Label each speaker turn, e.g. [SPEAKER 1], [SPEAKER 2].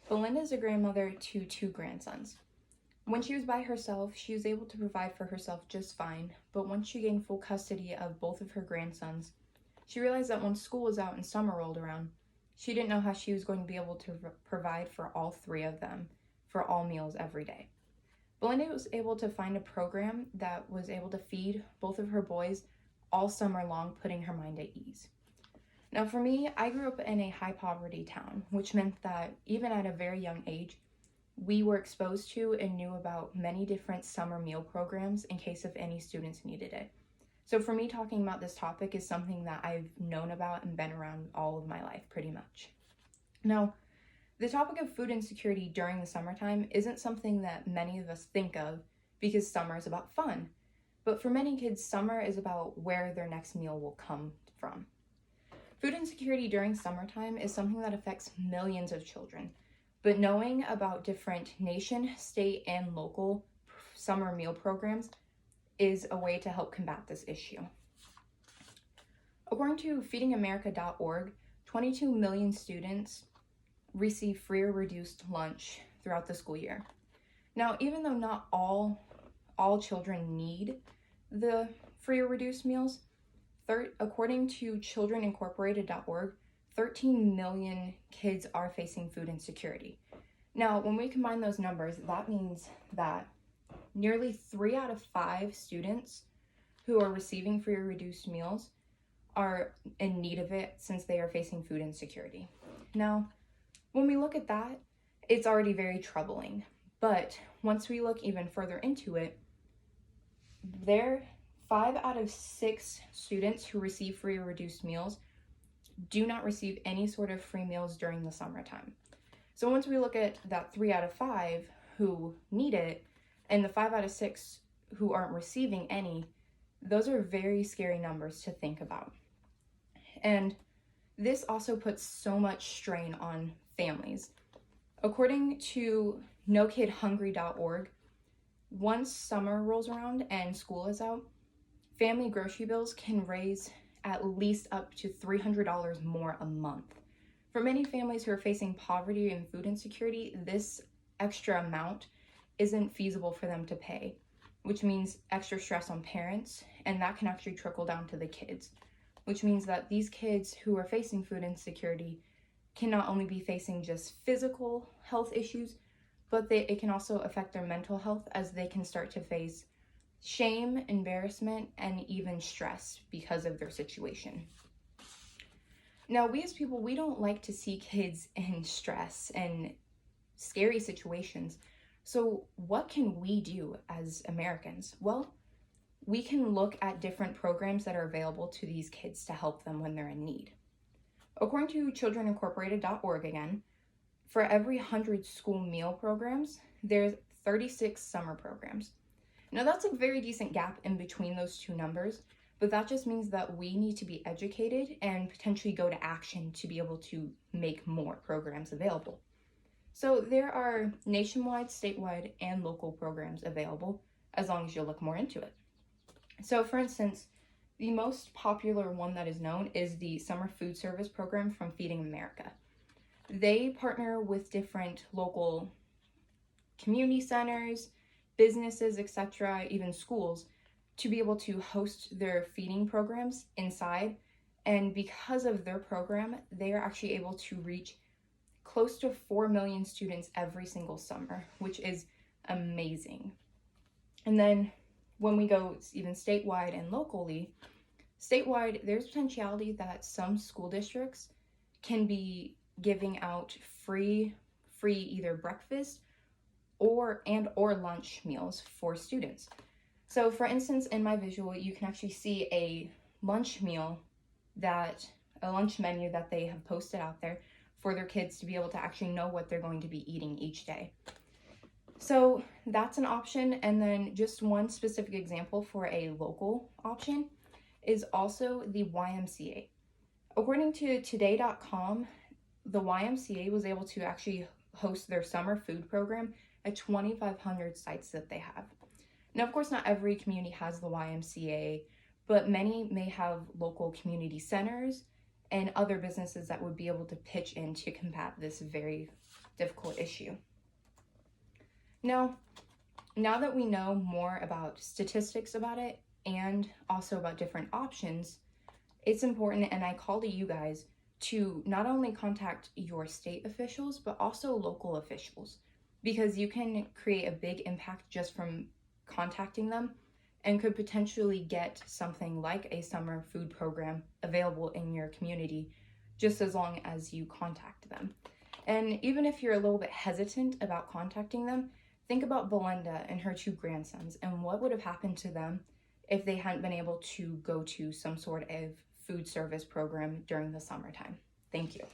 [SPEAKER 1] Belinda is a grandmother to two grandsons. When she was by herself, she was able to provide for herself just fine, but once she gained full custody of both of her grandsons, she realized that when school was out and summer rolled around, she didn't know how she was going to be able to provide for all three of them for all meals every day. Belinda was able to find a program that was able to feed both of her boys all summer long, putting her mind at ease. Now for me, I grew up in a high poverty town, which meant that even at a very young age, we were exposed to and knew about many different summer meal programs in case if any students needed it. So for me, talking about this topic is something that I've known about and been around all of my life pretty much. Now, the topic of food insecurity during the summertime isn't something that many of us think of because summer is about fun. But for many kids, summer is about where their next meal will come from. Food insecurity during summertime is something that affects millions of children, but knowing about different nation, state, and local summer meal programs is a way to help combat this issue. According to feedingamerica.org, 22 million students receive free or reduced lunch throughout the school year. Now, even though not all children need the free or reduced meals, according to childrenincorporated.org, 13 million kids are facing food insecurity. Now, when we combine those numbers, that means that nearly 3 out of 5 students who are receiving free or reduced meals are in need of it since they are facing food insecurity. Now, when we look at that, it's already very troubling. But once we look even further into it, 5 out of 6 students who receive free or reduced meals do not receive any sort of free meals during the summertime. So once we look at that 3 out of 5 who need it, and the 5 out of 6 who aren't receiving any, those are very scary numbers to think about. And this also puts so much strain on families. According to NoKidHungry.org, once summer rolls around and school is out, family grocery bills can raise at least up to $300 more a month. For many families who are facing poverty and food insecurity, this extra amount isn't feasible for them to pay, which means extra stress on parents, and that can actually trickle down to the kids, which means that these kids who are facing food insecurity can not only be facing just physical health issues, but it can also affect their mental health as they can start to face shame, embarrassment, and even stress because of their situation. Now, we as people, we don't like to see kids in stress and scary situations. So what can we do as Americans? Well, we can look at different programs that are available to these kids to help them when they're in need. According to childrenincorporated.org again, for every 100 school meal programs, there's 36 summer programs. Now that's a very decent gap in between those two numbers, but that just means that we need to be educated and potentially go to action to be able to make more programs available. So there are nationwide, statewide, and local programs available as long as you look more into it. So for instance, the most popular one that is known is the Summer Food Service Program from Feeding America. They partner with different local community centers, businesses, etc., even schools, to be able to host their feeding programs inside. And because of their program, they are actually able to reach close to 4 million students every single summer, which is amazing. And then when we go even statewide and locally, statewide, there's potentiality that some school districts can be giving out free either breakfast or lunch meals for students. So for instance, in my visual, you can actually see a lunch menu that they have posted out there for their kids to be able to actually know what they're going to be eating each day. So that's an option. And then just one specific example for a local option is also the YMCA. According to today.com, the YMCA was able to actually host their summer food program at 2,500 sites that they have. Now, of course, not every community has the YMCA, but many may have local community centers and other businesses that would be able to pitch in to combat this very difficult issue. Now that we know more about statistics about it and also about different options, it's important, and I call to you guys to not only contact your state officials, but also local officials, because you can create a big impact just from contacting them and could potentially get something like a summer food program available in your community just as long as you contact them. And even if you're a little bit hesitant about contacting them, think about Belinda and her 2 grandsons and what would have happened to them if they hadn't been able to go to some sort of food service program during the summertime. Thank you.